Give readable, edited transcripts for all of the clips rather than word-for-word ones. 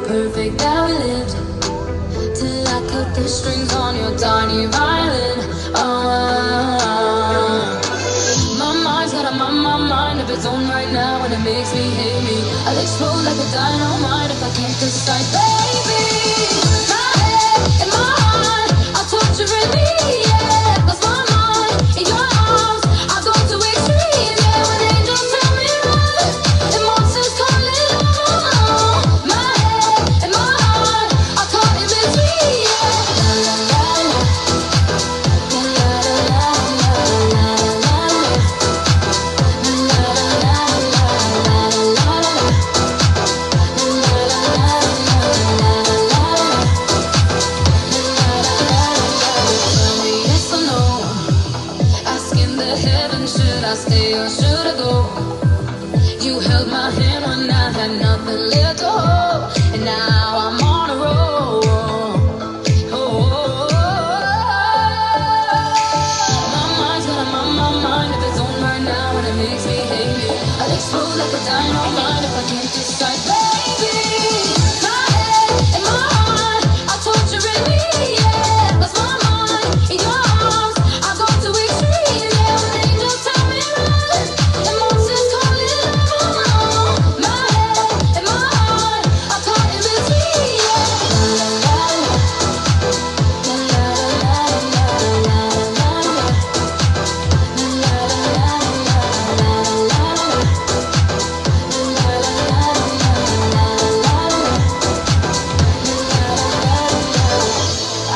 perfect that we lived, till I cut the strings on your tiny violin. My mind's got my mind of its own right now, and it makes me hate me. I'll explode like a dynamite if I can't decide, baby. My head and my heart are torturing me, yeah. 'Cause my mind in your arms, I go to extremes, yeah. When angels tell me run, and monsters calling on. My head and my heart are caught in between, yeah. La la la la, la la la la, la la la la. Should I stay or should I go? You held my hand when I had nothing left to hold, and now I'm on a roll. Oh, my mind's got my mind of its own right now, and it makes me hate me. I'll explode like a dynamite if I can't decide, baby. My head and my heart are torturing me, yeah. 'Cause my mind in your arms, I go to extremes, yeah. When angels tell me run, and monsters calling on. My head and my heart are caught in between, yeah. La la la, la la la la, la la la la, la la la la, la la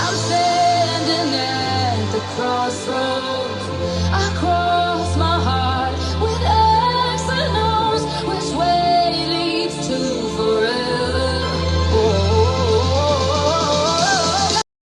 I'm standing at the crossroads. I cross